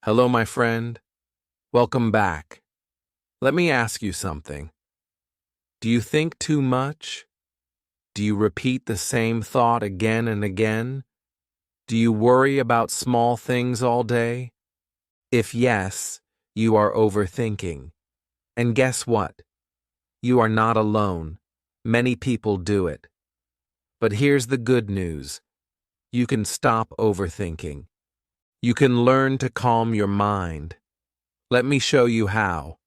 Hello, my friend. Welcome back. Let me ask you something. Do you think too much? Do you repeat the same thought again and again? Do you worry about small things all day? If yes, you are overthinking. And guess what? You are not alone. Many people do it. But here's the good news. You can stop overthinking. You can learn to calm your mind. Let me show you how.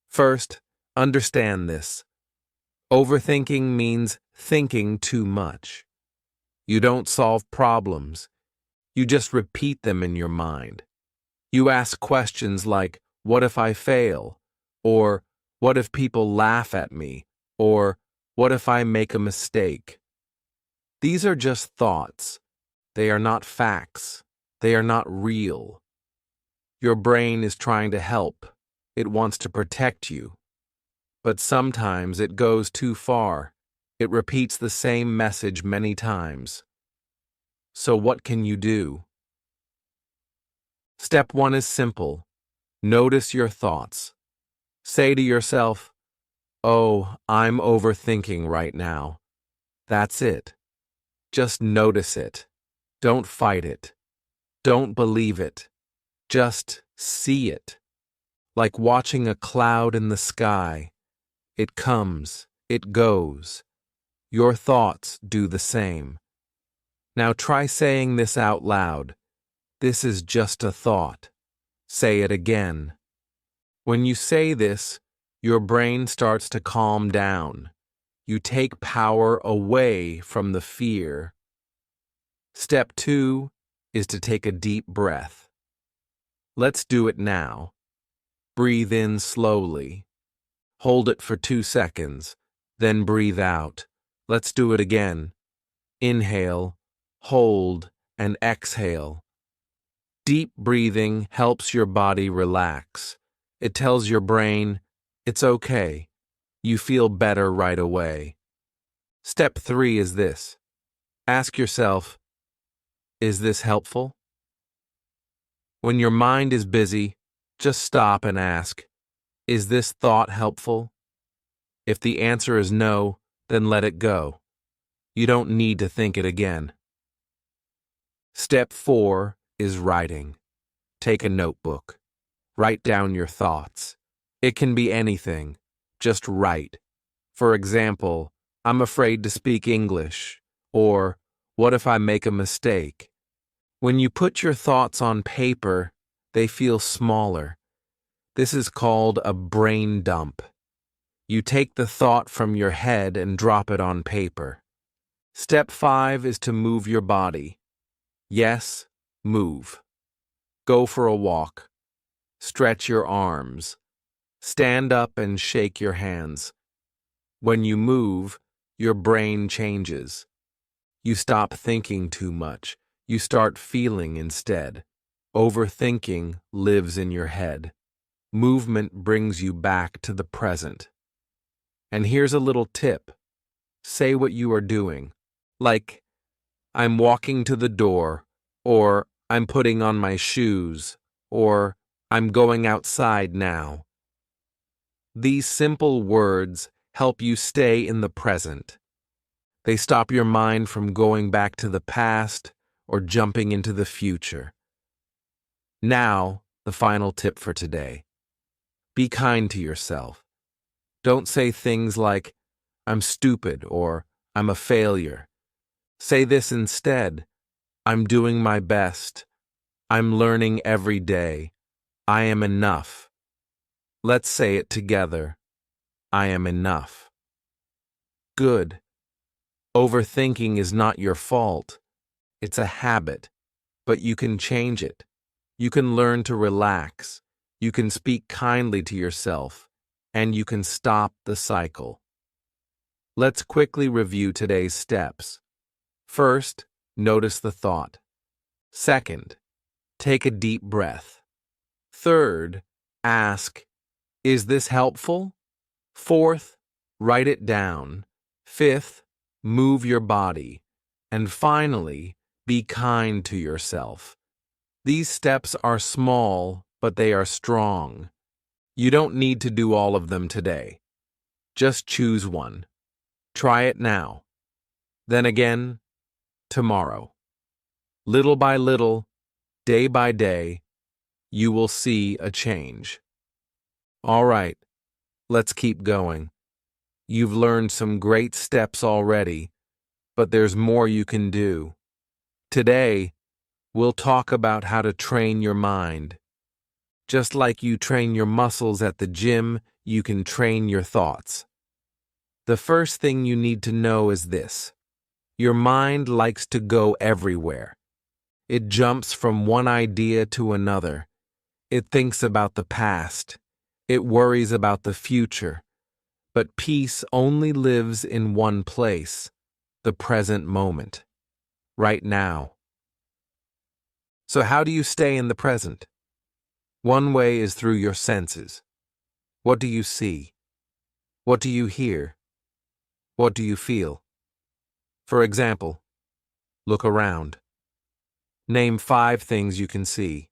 First, understand this. Overthinking means thinking too much. You don't solve problems. You just repeat them in your mind. You ask questions like, what if I fail? Or, what if people laugh at me? Or, what if I make a mistake? These are just thoughts. They are not facts. They are not real. Your brain is trying to help. It wants to protect you. But sometimes it goes too far. It repeats the same message many times. So what can you do? Step 1 is simple. Notice your thoughts. Say to yourself, "Oh, I'm overthinking right now." That's it. Just notice it. Don't fight it. Don't believe it. Just see it. Like watching a cloud in the sky. It comes, it goes. Your thoughts do the same. Now try saying this out loud. This is just a thought. Say it again. When you say this, your brain starts to calm down. You take power away from the fear. Step 2 is to take a deep breath. Let's do it now. Breathe in slowly. Hold it for 2 seconds, then breathe out. Let's do it again. Inhale, hold, and exhale. Deep breathing helps your body relax. It tells your brain, it's okay. You feel better right away. Step 3 is this. Ask yourself, is this helpful? When your mind is busy, just stop and ask, is this thought helpful? If the answer is no, then let it go. You don't need to think it again. Step 4 is writing. Take a notebook. Write down your thoughts. It can be anything. Just write. For example, I'm afraid to speak English. Or, what if I make a mistake? When you put your thoughts on paper, they feel smaller. This is called a brain dump. You take the thought from your head and drop it on paper. Step 5 is to move your body. Yes, move. Go for a walk. Stretch your arms. Stand up and shake your hands. When you move, your brain changes. You stop thinking too much. You start feeling instead. Overthinking lives in your head. Movement brings you back to the present. And here's a little tip. Say what you are doing. Like, I'm walking to the door, or I'm putting on my shoes, or I'm going outside now. These simple words help you stay in the present. They stop your mind from going back to the past or jumping into the future. Now, the final tip for today. Be kind to yourself. Don't say things like, I'm stupid or I'm a failure. Say this instead. I'm doing my best. I'm learning every day. I am enough. Let's say it together. I am enough. Good. Overthinking is not your fault. It's a habit, but you can change it. You can learn to relax. You can speak kindly to yourself, and you can stop the cycle. Let's quickly review today's steps. First, notice the thought. Second, take a deep breath. Third, ask, is this helpful? Fourth, write it down. Fifth, move your body. And finally, be kind to yourself. These steps are small, but they are strong. You don't need to do all of them today. Just choose one. Try it now. Then again, tomorrow. Little by little, day by day, you will see a change. All right, let's keep going. You've learned some great steps already, but there's more you can do. Today, we'll talk about how to train your mind. Just like you train your muscles at the gym, you can train your thoughts. The first thing you need to know is this. Your mind likes to go everywhere. It jumps from one idea to another. It thinks about the past. It worries about the future. But peace only lives in one place, the present moment, right now. So how do you stay in the present? One way is through your senses. What do you see? What do you hear? What do you feel? For example, look around. Name 5 things you can see.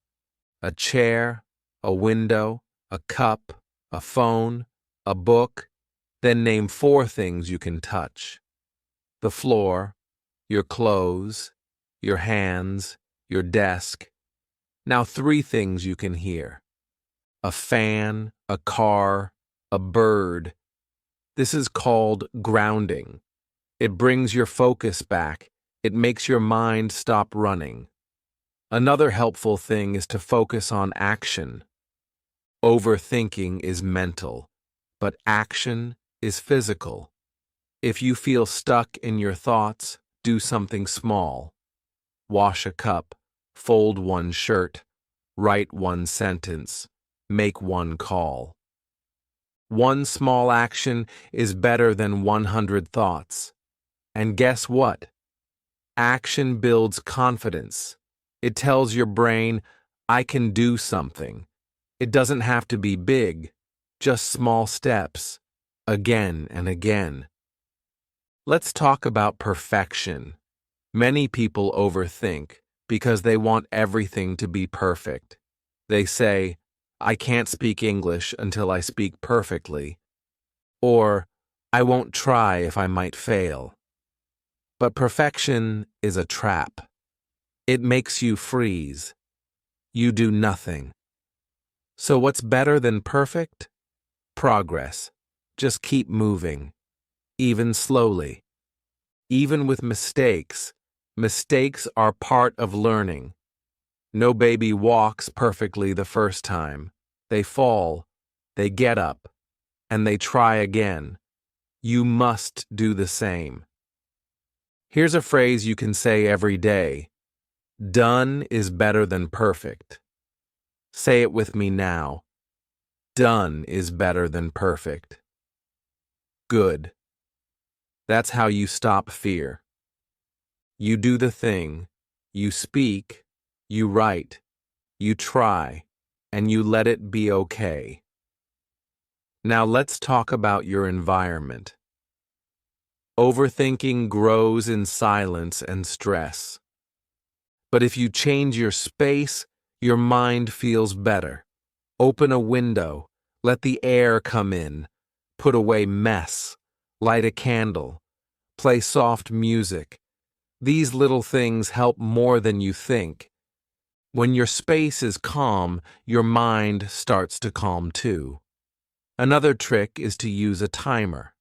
A chair, a window, a cup, a phone, a book. Then name 4 things you can touch. The floor, your clothes, your hands, your desk. Now 3 things you can hear. A fan, a car, a bird. This is called grounding. It brings your focus back. It makes your mind stop running. Another helpful thing is to focus on action. Overthinking is mental, but action is physical. If you feel stuck in your thoughts, do something small. Wash a cup, fold one shirt, write one sentence, make one call. One small action is better than 100 thoughts. And guess what? Action builds confidence. It tells your brain, I can do something. It doesn't have to be big, just small steps, again and again. Let's talk about perfection. Many people overthink because they want everything to be perfect. They say, I can't speak English until I speak perfectly. Or, I won't try if I might fail. But perfection is a trap. It makes you freeze. You do nothing. So what's better than perfect? Progress. Just keep moving, even slowly. Even with mistakes, mistakes are part of learning. No baby walks perfectly the first time. They fall, they get up, and they try again. You must do the same. Here's a phrase you can say every day. Done is better than perfect. Say it with me now. Done is better than perfect. Good. That's how you stop fear. You do the thing, you speak, you write, you try, and you let it be okay. Now let's talk about your environment. Overthinking grows in silence and stress. But if you change your space, your mind feels better. Open a window, let the air come in, put away mess, light a candle, play soft music. These little things help more than you think. When your space is calm, your mind starts to calm too. Another trick is to use a timer.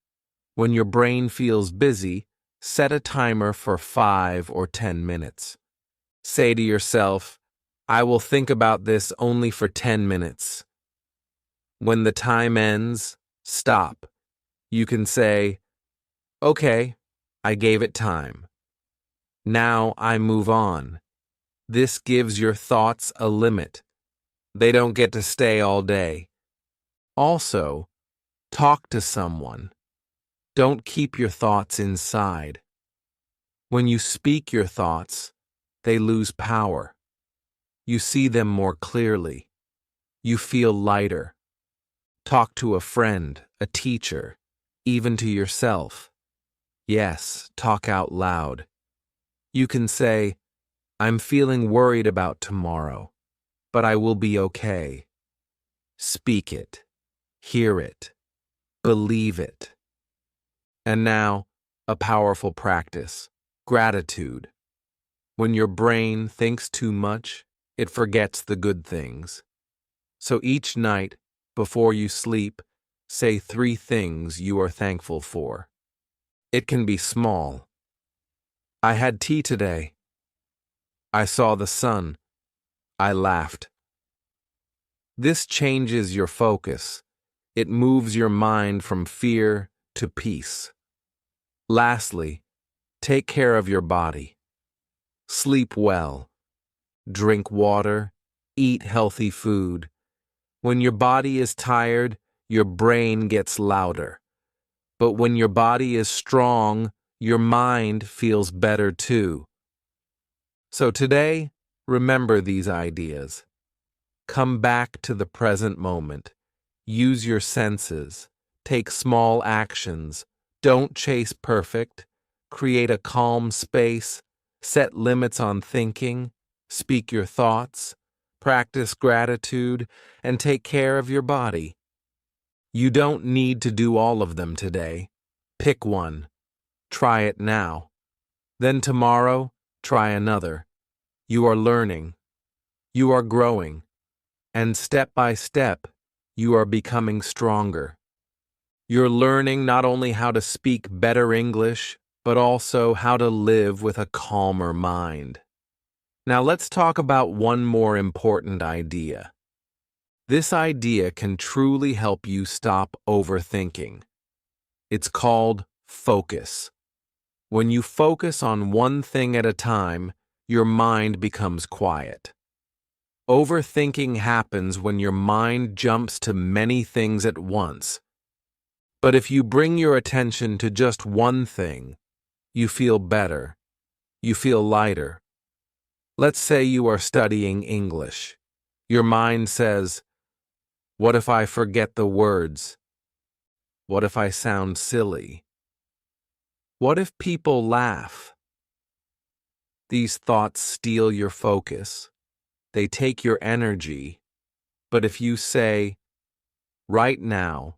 When your brain feels busy, set a timer for 5 or 10 minutes. Say to yourself, I will think about this only for 10 minutes. When the time ends, stop. You can say, okay, I gave it time. Now I move on. This gives your thoughts a limit. They don't get to stay all day. Also, talk to someone. Don't keep your thoughts inside. When you speak your thoughts, they lose power. You see them more clearly. You feel lighter. Talk to a friend, a teacher, even to yourself. Yes, talk out loud. You can say, I'm feeling worried about tomorrow, but I will be okay. Speak it. Hear it. Believe it. And now, a powerful practice. Gratitude. When your brain thinks too much, it forgets the good things. So each night, before you sleep, say 3 things you are thankful for. It can be small. I had tea today. I saw the sun. I laughed. This changes your focus. It moves your mind from fear to peace. Lastly, take care of your body. Sleep well. Drink water. Eat healthy food. When your body is tired, your brain gets louder. But when your body is strong, your mind feels better too. So today, remember these ideas. Come back to the present moment. Use your senses. Take small actions. Don't chase perfect. Create a calm space. Set limits on thinking. Speak your thoughts. Practice gratitude. And take care of your body. You don't need to do all of them today. Pick one. Try it now. Then tomorrow, try another. You are learning. You are growing. And step by step, you are becoming stronger. You're learning not only how to speak better English, but also how to live with a calmer mind. Now let's talk about one more important idea. This idea can truly help you stop overthinking. It's called focus. When you focus on one thing at a time, your mind becomes quiet. Overthinking happens when your mind jumps to many things at once. But if you bring your attention to just one thing, you feel better. You feel lighter. Let's say you are studying English. Your mind says, "What if I forget the words? What if I sound silly? What if people laugh?" These thoughts steal your focus. They take your energy. But if you say, "Right now,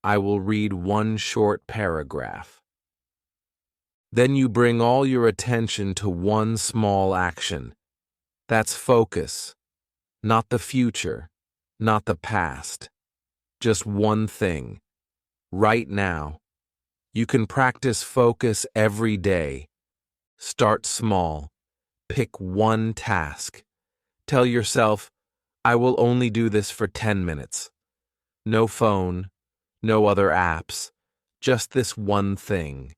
I will read one short paragraph," then you bring all your attention to one small action. That's focus, not the future, not the past. Just one thing. Right now. You can practice focus every day. Start small. Pick one task. Tell yourself, "I will only do this for 10 minutes. No phone, no other apps, just this one thing."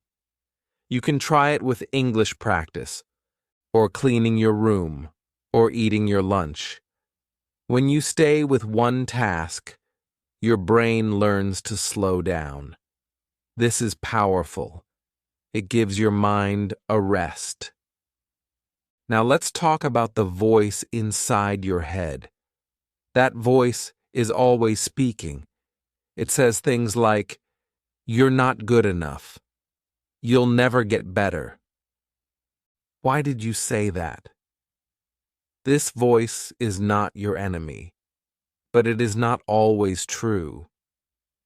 You can try it with English practice, or cleaning your room, or eating your lunch. When you stay with one task, your brain learns to slow down. This is powerful. It gives your mind a rest. Now let's talk about the voice inside your head. That voice is always speaking. It says things like, "You're not good enough. You'll never get better." Why did you say that? This voice is not your enemy, but it is not always true.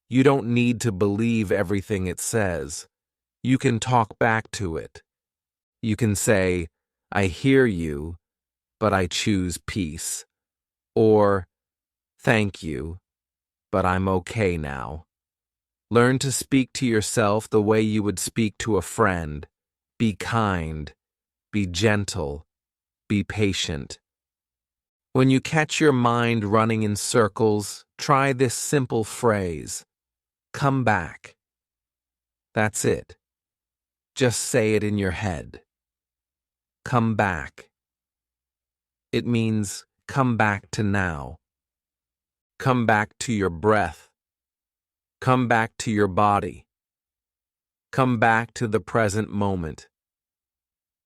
You don't need to believe everything it says. You can talk back to it. You can say, "I hear you, but I choose peace." Or, "Thank you, but I'm okay now." Learn to speak to yourself the way you would speak to a friend. Be kind. Be gentle. Be patient. When you catch your mind running in circles, try this simple phrase. Come back. That's it. Just say it in your head. Come back. It means come back to now. Come back to your breath. Come back to your body. Come back to the present moment.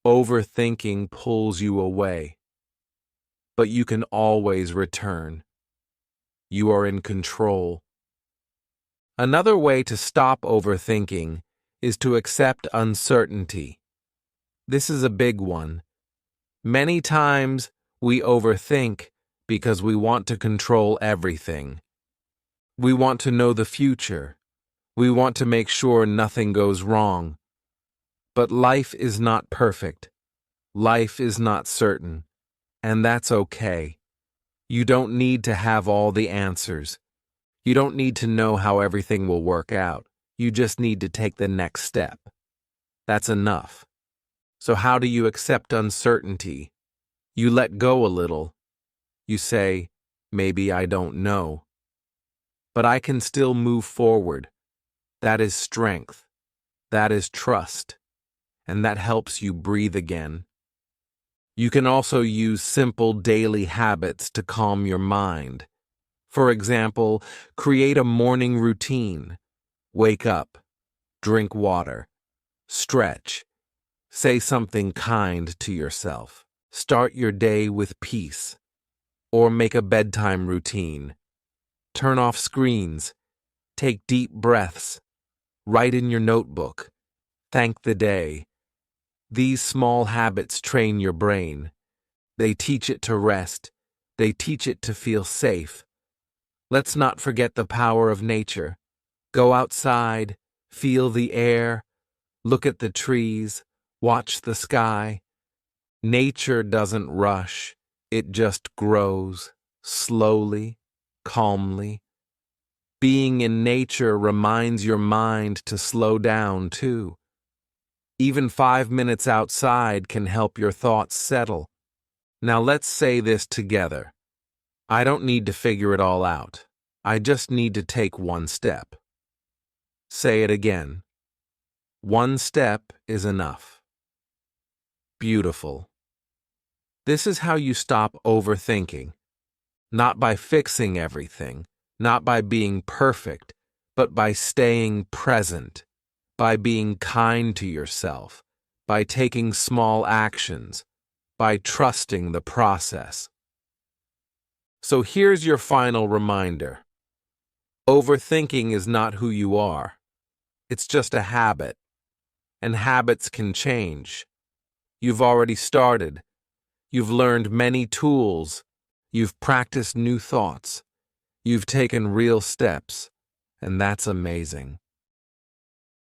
Overthinking pulls you away, but you can always return. You are in control. Another way to stop overthinking is to accept uncertainty. This is a big one. Many times we overthink because we want to control everything. We want to know the future. We want to make sure nothing goes wrong. But life is not perfect. Life is not certain. And that's okay. You don't need to have all the answers. You don't need to know how everything will work out. You just need to take the next step. That's enough. So how do you accept uncertainty? You let go a little. You say, maybe I don't know. But I can still move forward. That is strength. That is trust. And that helps you breathe again. You can also use simple daily habits to calm your mind. For example, create a morning routine. Wake up, drink water, stretch, say something kind to yourself. Start your day with peace. Or make a bedtime routine. Turn off screens. Take deep breaths. Write in your notebook. Thank the day. These small habits train your brain. They teach it to rest. They teach it to feel safe. Let's not forget the power of nature. Go outside, feel the air, look at the trees, watch the sky. Nature doesn't rush. It just grows, slowly, calmly. Being in nature reminds your mind to slow down, too. Even 5 minutes outside can help your thoughts settle. Now let's say this together. I don't need to figure it all out. I just need to take one step. Say it again. One step is enough. Beautiful. This is how you stop overthinking. Not by fixing everything, not by being perfect, but by staying present, by being kind to yourself, by taking small actions, by trusting the process. So here's your final reminder. Overthinking is not who you are. It's just a habit, and habits can change. You've already started. You've learned many tools. You've practiced new thoughts. You've taken real steps, and that's amazing.